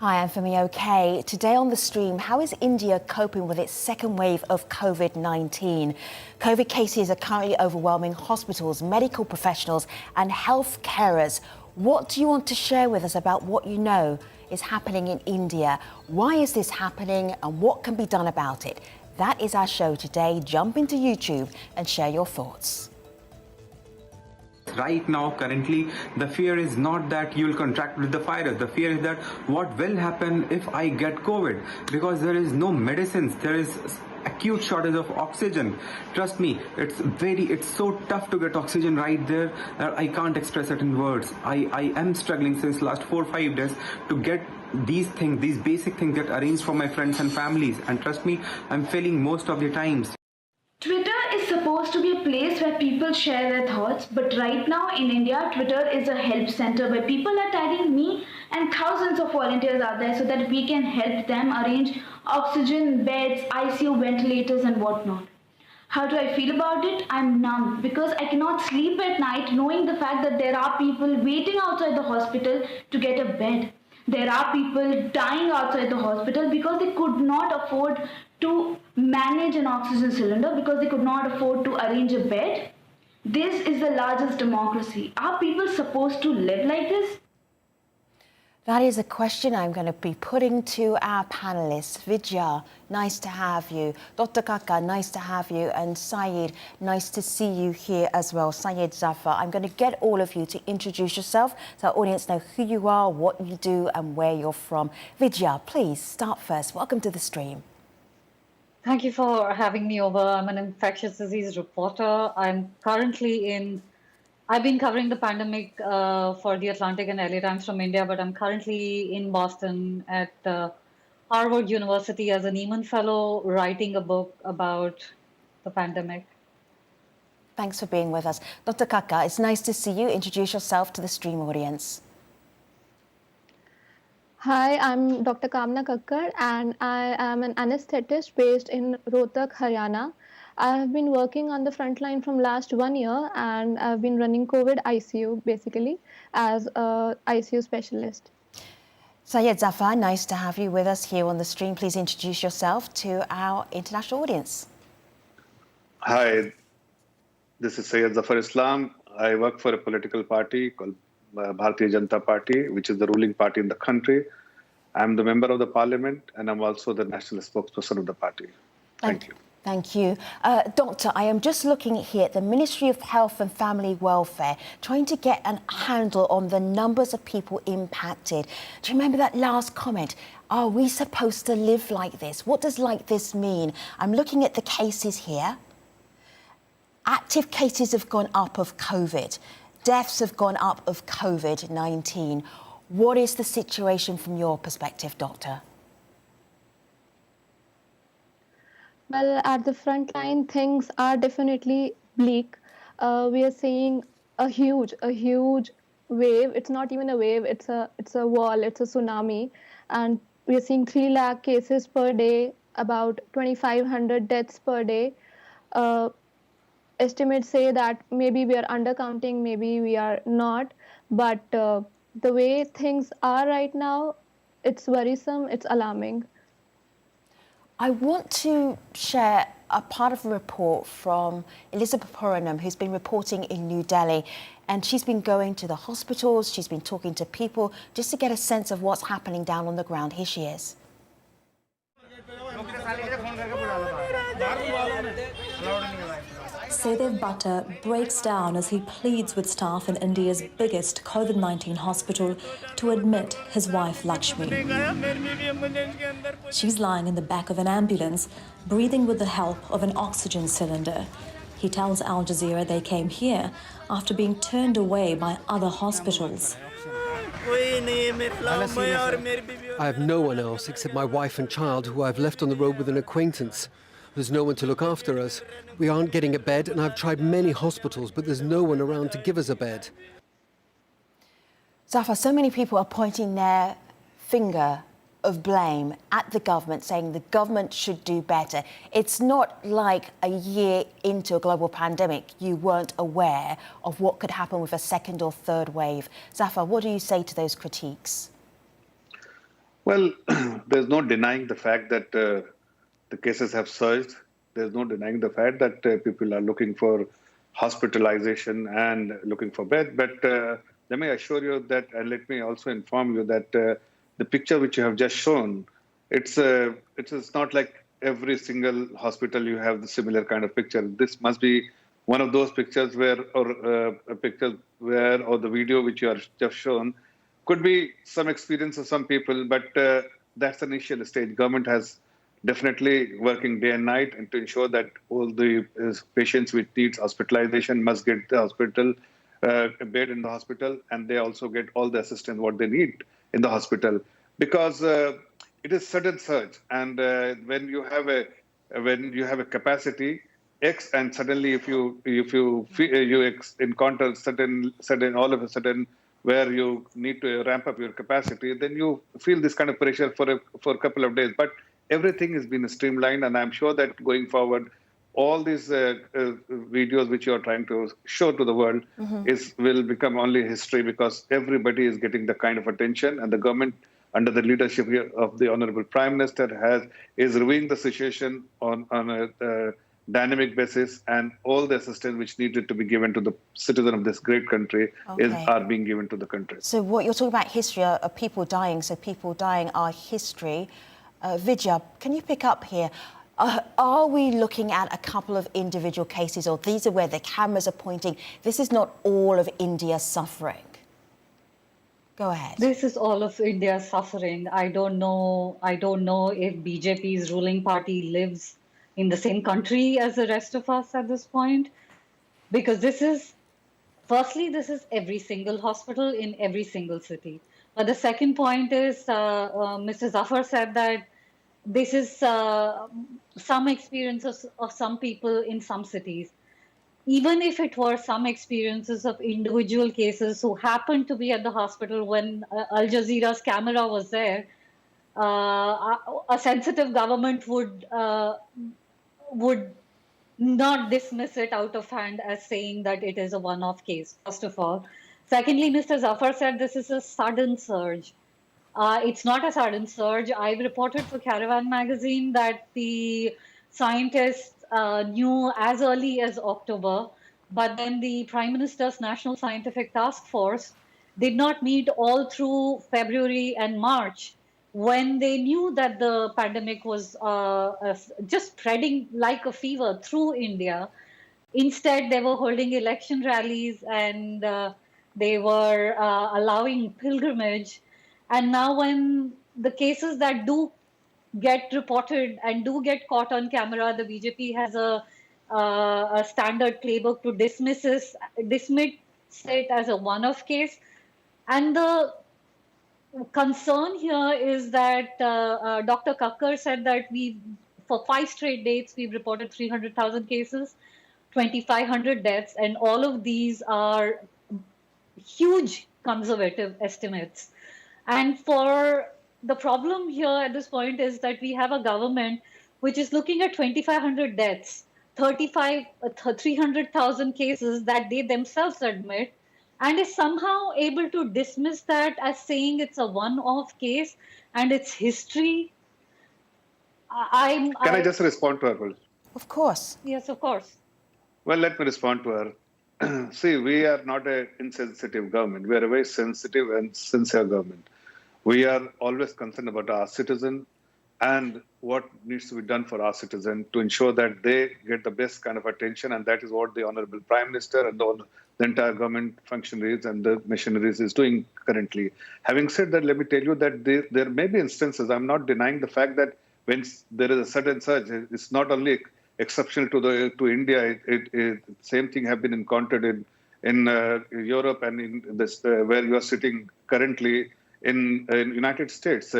Hi, I'm Femi. Okay. Today on the stream, how is India coping with its second wave of COVID-19? COVID cases are currently overwhelming hospitals, medical professionals and health carers. What do you want to share with us about what you know is happening in India? Why is this happening and what can be done about it? That is our show today. Jump into YouTube and share your thoughts. Right now, currently, the fear is not that you'll contract with the virus. The fear is that what will happen if I get COVID? Because there is no medicines. There is acute shortage of oxygen. Trust me, it's so tough to get oxygen right there that I can't express it in words. I am struggling since last 4 or 5 days to get these things, these basic things get arranged for my friends and families. And trust me, I'm failing most of the times. Twitter is supposed to be a place where people share their thoughts, but right now in India, Twitter is a help center where people are tagging me and thousands of volunteers out there so that we can help them arrange oxygen, beds, ICU, ventilators and whatnot. How do I feel about it? I'm numb because I cannot sleep at night knowing the fact that there are people waiting outside the hospital to get a bed. There are people dying outside the hospital because they could not afford to manage an oxygen cylinder, because they could not afford to arrange a bed. This is the largest democracy. Are people supposed to live like this? That is a question I'm going to be putting to our panelists. Vidya, nice to have you. Dr. Kaka, nice to have you. And Syed, nice to see you here as well. Syed Zafar, I'm going to get all of you to introduce yourself so our audience know who you are, what you do and where you're from. Vidya, please start first. Welcome to the stream. Thank you for having me over. I'm an infectious disease reporter. I've been covering the pandemic for the Atlantic and LA Times from India, but I'm currently in Boston at Harvard University as a Nieman Fellow, writing a book about the pandemic. Thanks for being with us. Dr. Kaka, it's nice to see you. Introduce yourself to the stream audience. Hi, I'm Dr. Kamna Kakkar and I am an anesthetist based in Rohtak, Haryana. I have been working on the front line from last 1 year and I've been running COVID ICU basically as a ICU specialist. Syed Zafar, nice to have you with us here on the stream. Please introduce yourself to our international audience. Hi, this is Syed Zafar Islam. I work for a political party called Bharatiya Janata Party, which is the ruling party in the country. I'm the member of the parliament and I'm also the national spokesperson of the party. Thank you. Thank you. Doctor, I am just looking here at the Ministry of Health and Family Welfare, trying to get a handle on the numbers of people impacted. Do you remember that last comment? Are we supposed to live like this? What does like this mean? I'm looking at the cases here. Active cases have gone up of COVID. Deaths have gone up of COVID-19. What is the situation from your perspective, Doctor? Well, at the front line, things are definitely bleak. We are seeing a huge wave. It's not even a wave, it's a wall, it's a tsunami. And we are seeing 3 lakh cases per day, about 2,500 deaths per day. Estimates say that maybe we are undercounting, maybe we are not, but the way things are right now, it's worrisome, it's alarming. I want to share a part of a report from Elizabeth Puranam, who's been reporting in New Delhi, and she's been going to the hospitals, she's been talking to people just to get a sense of what's happening down on the ground. Here she is. Sedev Bhatta breaks down as he pleads with staff in India's biggest COVID-19 hospital to admit his wife Lakshmi. She's lying in the back of an ambulance, breathing with the help of an oxygen cylinder. He tells Al Jazeera they came here after being turned away by other hospitals. I have no one else except my wife and child, who I've left on the road with an acquaintance. There's no one to look after us. We aren't getting a bed, and I've tried many hospitals, but there's no one around to give us a bed. Zafar, so many people are pointing their finger of blame at the government, saying the government should do better. It's not like a year into a global pandemic you weren't aware of what could happen with a second or third wave. Zafar, what do you say to those critiques? Well, there's no denying the fact that the cases have surged. There's no denying the fact that people are looking for hospitalization and looking for bed. But let me assure you that, and let me also inform you that the picture which you have just shown, it's not like every single hospital you have the similar kind of picture. This must be one of those pictures where, or a picture where, or the video which you are just shown, could be some experience of some people, but that's an initial stage. Government has definitely working day and night and to ensure that all the patients with needs hospitalization must get the hospital bed in the hospital, and they also get all the assistance what they need in the hospital, because it is sudden surge, and when you have a capacity X, and suddenly if you encounter certain all of a sudden where you need to ramp up your capacity, then you feel this kind of pressure for a couple of days. But everything has been streamlined, and I'm sure that going forward, all these videos which you are trying to show to the world will become only history, because everybody is getting the kind of attention, and the government under the leadership of the Honorable Prime Minister is reviewing the situation on a dynamic basis, and all the assistance which needed to be given to the citizen of this great country are being given to the country. So what you're talking about history are people dying, so people dying are history. Vijay, can you pick up here? Are we looking at a couple of individual cases, or these are where the cameras are pointing? This is not all of India suffering. Go ahead. This is all of India suffering. I don't know if BJP's ruling party lives in the same country as the rest of us at this point, because this is every single hospital in every single city. But the second point is, Mr. Zafar said that this is some experiences of some people in some cities. Even if it were some experiences of individual cases who happened to be at the hospital when Al Jazeera's camera was there, a sensitive government would not dismiss it out of hand as saying that it is a one-off case, first of all. Secondly, Mr. Zafar said this is a sudden surge. It's not a sudden surge. I've reported for Caravan magazine that the scientists knew as early as October, but then the Prime Minister's National Scientific Task Force did not meet all through February and March, when they knew that the pandemic was just spreading like a fever through India. Instead, they were holding election rallies, and they were allowing pilgrimage. And now when the cases that do get reported and do get caught on camera, the BJP has a standard playbook to dismiss it as a one-off case. And the concern here is that Dr. Kakkar said that for 5 straight dates, we've reported 300,000 cases, 2,500 deaths, and all of these are huge conservative estimates. And the problem here at this point is that we have a government which is looking at 2,500 deaths, 300,000 cases that they themselves admit, and is somehow able to dismiss that as saying it's a one-off case and it's history. Can I just respond to her? Of course. Yes, of course. Well, let me respond to her. See, we are not an insensitive government. We are a very sensitive and sincere government. We are always concerned about our citizen and what needs to be done for our citizen to ensure that they get the best kind of attention. And that is what the Honorable Prime Minister and the entire government functionaries and the machineries is doing currently. Having said that, let me tell you that there may be instances, I'm not denying the fact that when there is a sudden surge, it's not only exceptional to India. Same thing have been encountered in Europe and in this where you are sitting currently in United States.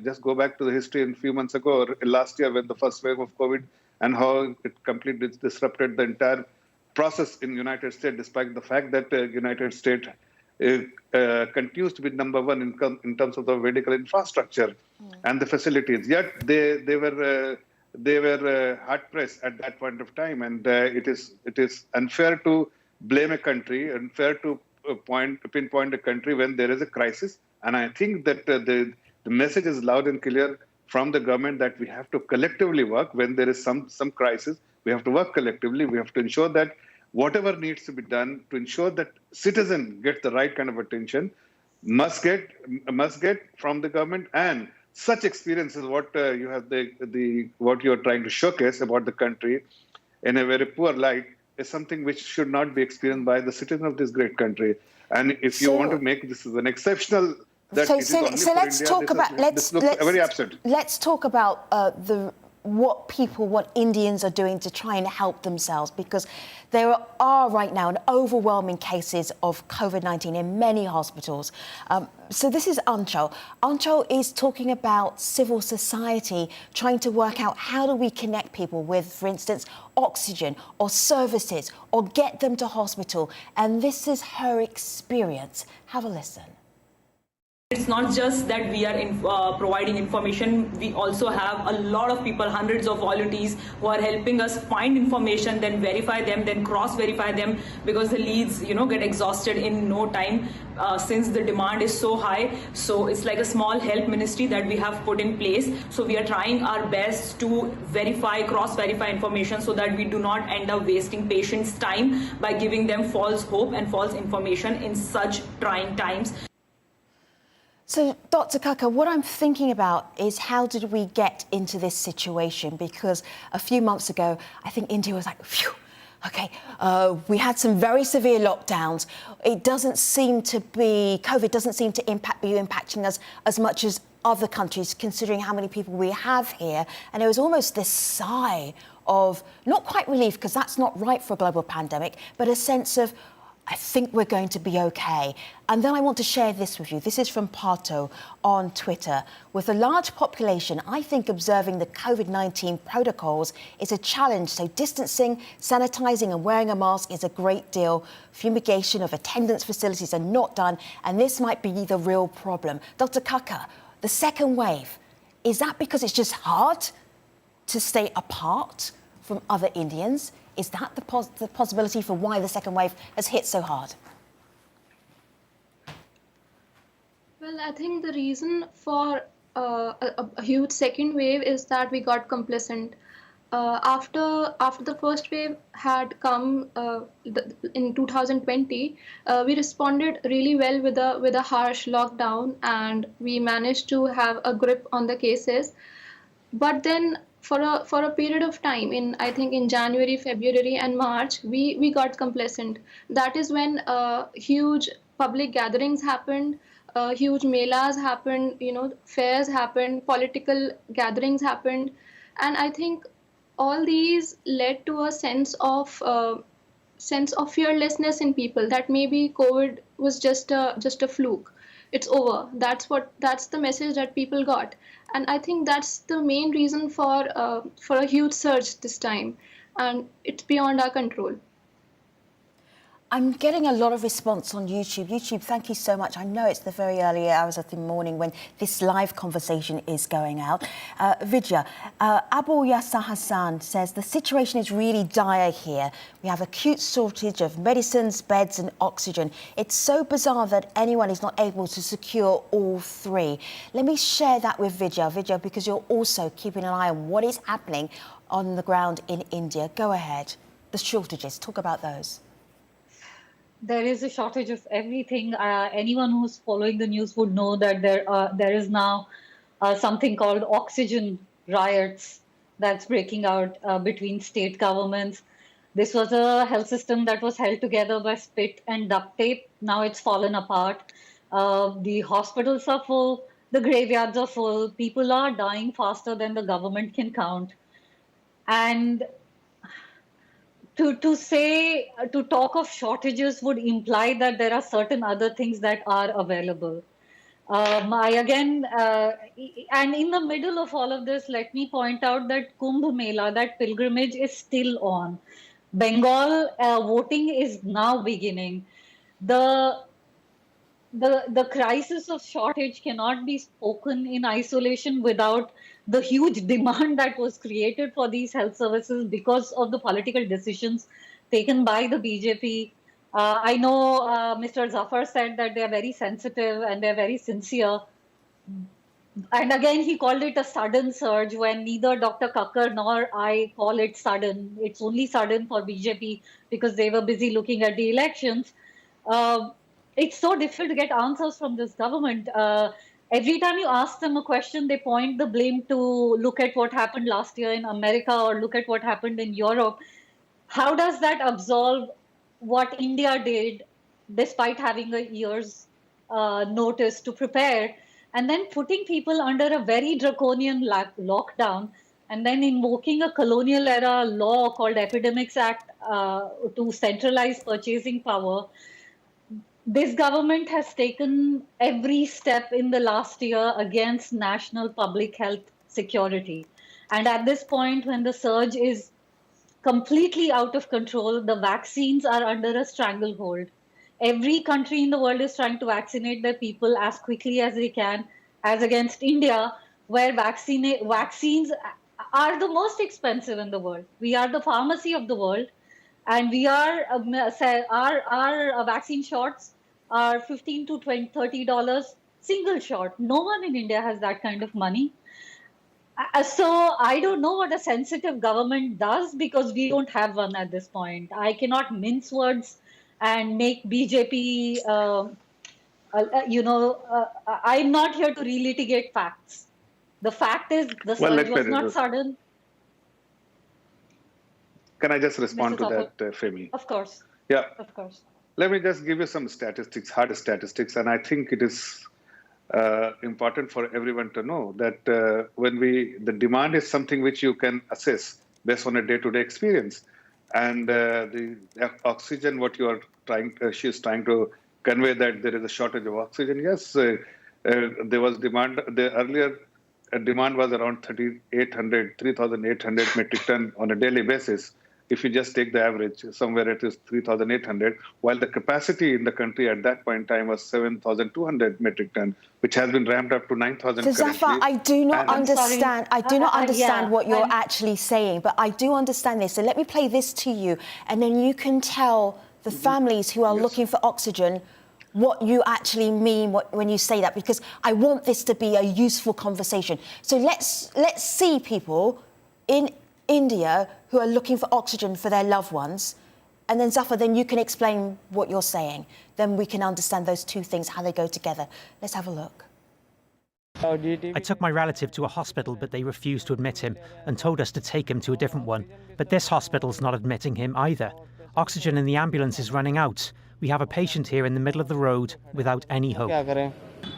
Just go back to the history a few months ago, or last year, when the first wave of COVID and how it completely disrupted the entire process in United States, despite the fact that United States continues to be number one in terms of the medical infrastructure and the facilities. Yet they were hard pressed at that point of time, and it is unfair to blame a country, unfair to pinpoint a country when there is a crisis. And I think that The message is loud and clear from the government that we have to collectively work when there is some crisis. We have to work collectively. We have to ensure that whatever needs to be done to ensure that citizen gets the right kind of attention must get from the government. And such experiences, what you have what you are trying to showcase about the country in a very poor light, is something which should not be experienced by the citizen of this great country. And if you want to make this as an exceptional, that it is only for let's India, talk about this looks very absurd. Let's talk about what Indians are doing to try and help themselves, because there are right now an overwhelming cases of COVID-19 in many hospitals. So this is Anchal. Anchal is talking about civil society trying to work out how do we connect people with, for instance, oxygen or services or get them to hospital. And this is her experience. Have a listen. It's not just that we are providing information. We also have a lot of people, hundreds of volunteers who are helping us find information, then verify them, then cross-verify them, because the leads, get exhausted in no time since the demand is so high. So it's like a small help ministry that we have put in place. So we are trying our best to verify, cross-verify information so that we do not end up wasting patients' time by giving them false hope and false information in such trying times. So, Dr. Kaka, what I'm thinking about is how did we get into this situation? Because a few months ago, I think India was like, phew, okay, we had some very severe lockdowns. It doesn't seem to be, COVID doesn't seem to be impacting us as much as other countries, considering how many people we have here. And there was almost this sigh of, not quite relief, because that's not right for a global pandemic, but a sense of, I think we're going to be okay. And then I want to share this with you. This is from Pato on Twitter. With a large population, I think observing the COVID-19 protocols is a challenge. So distancing, sanitizing and wearing a mask is a great deal. Fumigation of attendance facilities are not done. And this might be the real problem. Dr. Kaka, the second wave, is that because it's just hard to stay apart from other Indians? Is that the possibility for why the second wave has hit so hard? Well, I think the reason for a huge second wave is that we got complacent. After the first wave had come in 2020, we responded really well with a harsh lockdown, and we managed to have a grip on the cases. But then for a period of time, I think in January, February and March, we got complacent. That is when huge public gatherings happened, huge melas happened, fairs happened, political gatherings happened. And I think all these led to a sense of fearlessness in people, that maybe COVID was just a fluke. It's over. That's the message that people got. And I think that's the main reason for a huge surge this time, and it's beyond our control. I'm getting a lot of response on YouTube. YouTube, thank you so much. I know it's the very early hours of the morning when this live conversation is going out. Vidya, Abu Yasser Hassan says, the situation is really dire here. We have acute shortage of medicines, beds and oxygen. It's so bizarre that anyone is not able to secure all three. Let me share that with Vidya, because you're also keeping an eye on what is happening on the ground in India. Go ahead. The shortages, talk about those. There is a shortage of everything. Anyone who's following the news would know that there is now something called oxygen riots that's breaking out between state governments. This was a health system that was held together by spit and duct tape. Now it's fallen apart. The hospitals are full. The graveyards are full. People are dying faster than the government can count. And to talk of shortages would imply that there are certain other things that are available. And in the middle of all of this, let me point out that Kumbh Mela, that pilgrimage, is still on. Bengal voting is now beginning. The crisis of shortage cannot be spoken in isolation without the huge demand that was created for these health services because of the political decisions taken by the BJP. I know Mr. Zafar said that they are very sensitive and they're very sincere. And again, he called it a sudden surge when neither Dr. Kakkar nor I call it sudden. It's only sudden for BJP because they were busy looking at the elections. Uh, it's so difficult to get answers from this government. Every time you ask them a question, they point the blame to look at what happened last year in America or look at what happened in Europe. How does that absolve what India did despite having a year's notice to prepare, and then putting people under a very draconian lockdown, and then invoking a colonial era law called Epidemics Act to centralize purchasing power? This government has taken every step in the last year against national public health security. And at this point, when the surge is completely out of control, the vaccines are under a stranglehold. Every country in the world is trying to vaccinate their people as quickly as they can, as against India, where vaccines are the most expensive in the world. We are the pharmacy of the world, and we are our vaccine shots are $15 to $30 single shot. No one in India has that kind of money. So I don't know what a sensitive government does because we don't have one at this point. I cannot mince words and make BJP, I'm not here to relitigate facts. The fact is the surge was not sudden. Can I just respond to that, Femi? Of course. Yeah. Of course. Let me just give you some statistics, hard statistics, and I think it is important for everyone to know that the demand is something which you can assess based on a day-to-day experience, and the oxygen, what you are she's trying to convey that there is a shortage of oxygen. Yes, there was demand. The earlier demand was around 3,800 metric ton on a daily basis. If you just take the average, somewhere it is 3,800, while the capacity in the country at that point in time was 7,200 metric ton, which has been ramped up to 9,000 So Zafar, I do not understand. I do not understand what you're actually saying, but I do understand this. So let me play this to you, and then you can tell the families who are looking for oxygen what you actually mean when you say that, because I want this to be a useful conversation. So let's see people in India who are looking for oxygen for their loved ones. And then, Zafar, then you can explain what you're saying. Then we can understand those two things, how they go together. Let's have a look. I took my relative to a hospital, but they refused to admit him and told us to take him to a different one. But this hospital's not admitting him either. Oxygen in the ambulance is running out. We have a patient here in the middle of the road without any hope.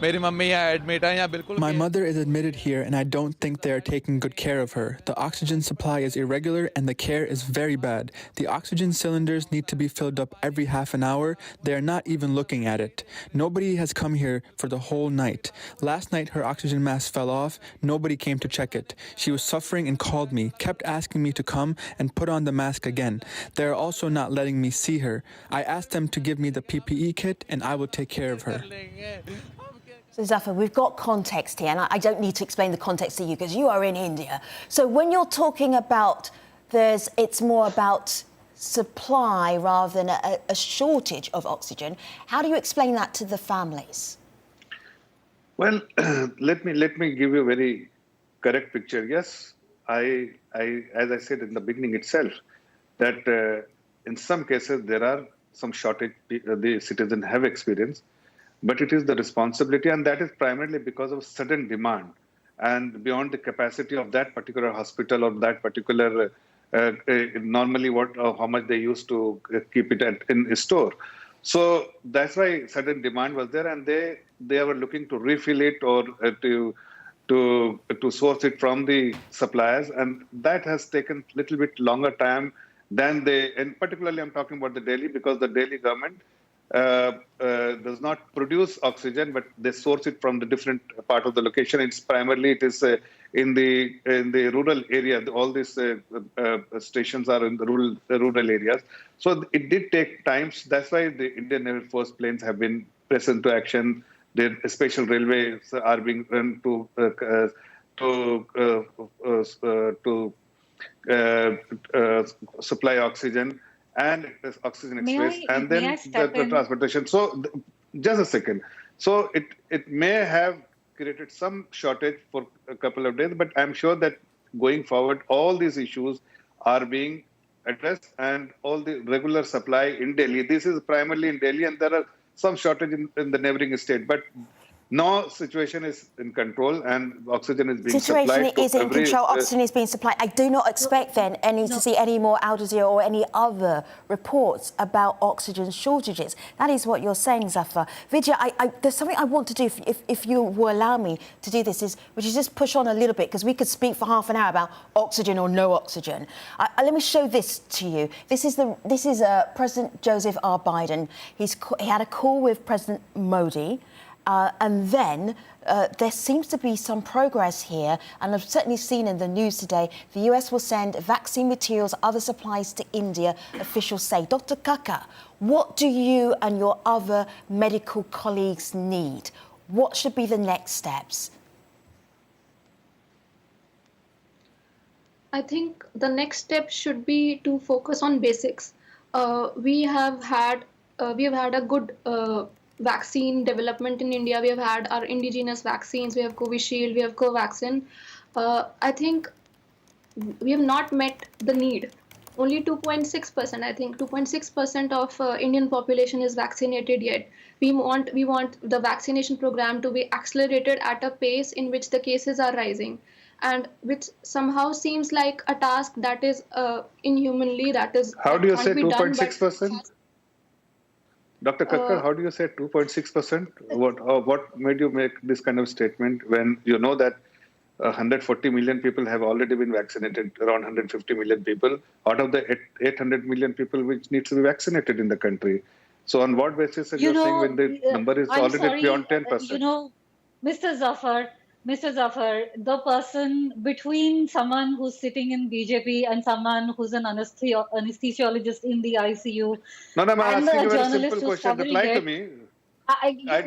My mother is admitted here and I don't think they are taking good care of her. The oxygen supply is irregular and the care is very bad. The oxygen cylinders need to be filled up every half an hour. They are not even looking at it. Nobody has come here for the whole night. Last night her oxygen mask fell off. Nobody came to check it. She was suffering and called me, kept asking me to come and put on the mask again. They are also not letting me see her. I asked them to give me the PPE kit and I will take care of her. So Zafar, we've got context here, and I don't need to explain the context to you because you are in India. So when you're talking about it's more about supply rather than a shortage of oxygen, how do you explain that to the families? Well, let me give you a very correct picture. Yes, I as I said in the beginning itself, that in some cases there are some shortage the citizens have experienced. But it is the responsibility, and that is primarily because of sudden demand and beyond the capacity of that particular hospital or that particular, normally how much they used to keep it in a store. So that's why sudden demand was there, and they were looking to refill it or to source it from the suppliers, and that has taken a little bit longer time than and particularly I'm talking about the Delhi, because the Delhi government does not produce oxygen, but they source it from the different part of the location. It's primarily in the rural area. All these stations are in the rural areas. So it did take time. That's why the Indian Air Force planes have been pressed into action. The special railways are being run to supply oxygen. And oxygen express, and then the transportation. So just a second. So it may have created some shortage for a couple of days, but I'm sure that going forward, all these issues are being addressed, and all the regular supply in Delhi. This is primarily in Delhi, and there are some shortage in the neighboring state. But now situation is in control, and oxygen is being Situation supplied to is in every. control. Oxygen is being supplied. I do not expect then to see any more Al Jazeera or any other reports about oxygen shortages. That is what you're saying, Zafar. Vijay, there's something I want to do, if you will allow me to do this, which is just push on a little bit, because we could speak for half an hour about oxygen or no oxygen. Let me show this to you. This is President Joseph R. Biden. He had a call with President Modi. And then there seems to be some progress here, and I've certainly seen in the news today the US will send vaccine materials, other supplies to India, officials say. Dr. Kaka, what do you and your other medical colleagues need? What should be the next steps? I think the next step should be to focus on basics. We have had a good vaccine development in India. We have had our indigenous vaccines. We have Covishield. We have Covaxin. I think we have not met the need. Only 2.6%. I think 2.6% of Indian population is vaccinated yet. We want the vaccination program to be accelerated at a pace in which the cases are rising, and which somehow seems like a task that is inhumanly How do you say 2.6%? Dr. Kakkar, how do you say 2.6%? What made you make this kind of statement when you know that 140 million people have already been vaccinated, around 150 million people, out of the 800 million people which needs to be vaccinated in the country? So on what basis are you saying when the number is already beyond 10%? Mr. Zafar, the person between someone who's sitting in BJP and someone who's an anesthesiologist in the ICU. No, I'm asking a very simple question. Reply to me.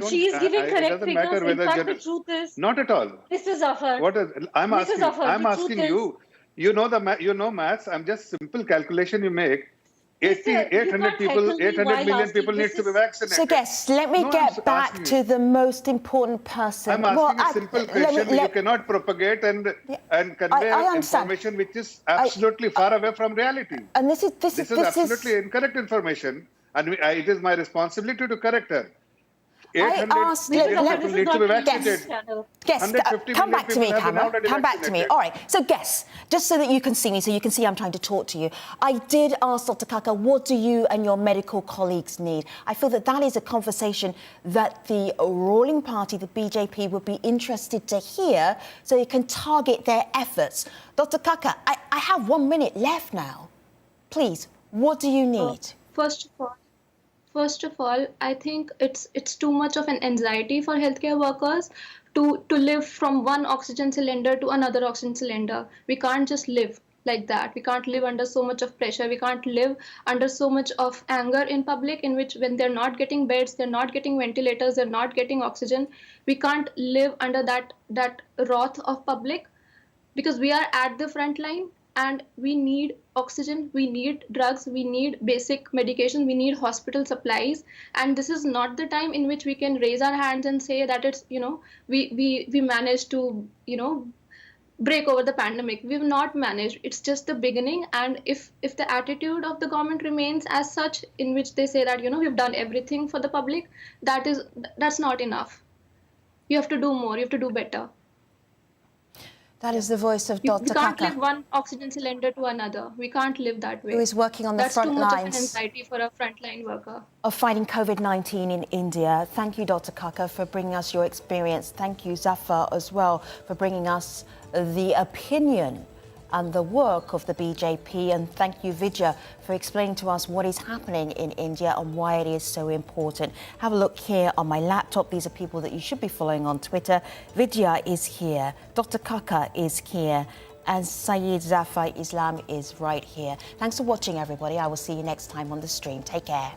She is giving correct it doesn't figures. matter In whether fact, the truth is, not at all. Mr. Zafar. I'm asking you. You know maths. I'm just simple calculation you make. 800 million people need to be vaccinated. So, guests, let me get back to the most important person. I'm asking a simple question. You cannot propagate and convey information which is absolutely far away from reality. And this is absolutely incorrect information, and it is my responsibility to correct her. 800 million people need to be vaccinated. Guess, come back to me, Cameron. Come back to me. All right. So, guess, just so that you can see me, so you can see I'm trying to talk to you. I did ask Dr. Kaka, what do you and your medical colleagues need? I feel that is a conversation that the ruling party, the BJP, would be interested to hear, so you can target their efforts. Dr. Kaka, I have 1 minute left now. Please, what do you need? First of all, I think it's too much of an anxiety for healthcare workers to live from one oxygen cylinder to another oxygen cylinder. We can't just live like that. We can't live under so much of pressure. We can't live under so much of anger in public, in which when they're not getting beds, they're not getting ventilators, they're not getting oxygen. We can't live under that wrath of public, because we are at the front line. And we need oxygen, we need drugs, we need basic medication, we need hospital supplies. And this is not the time in which we can raise our hands and say that it's, we managed to, break over the pandemic. We've not managed. It's just the beginning. And if the attitude of the government remains as such, in which they say that, we've done everything for the public, that's not enough. You have to do more, you have to do better. That is the voice of Dr. Kaka. We can't live one oxygen cylinder to another. We can't live that way. Who is working on the front lines. That's too much of an anxiety for a frontline worker. Of fighting COVID-19 in India. Thank you, Dr. Kaka, for bringing us your experience. Thank you, Zafar, as well, for bringing us the opinion and the work of the BJP. And thank you, Vijay, for explaining to us what is happening in India and why it is so important. Have a look here on my laptop. These are people that you should be following on Twitter. Vijay is here. Dr. Kaka is here. And Syed Zafar Islam is right here. Thanks for watching, everybody. I will see you next time on the stream. Take care.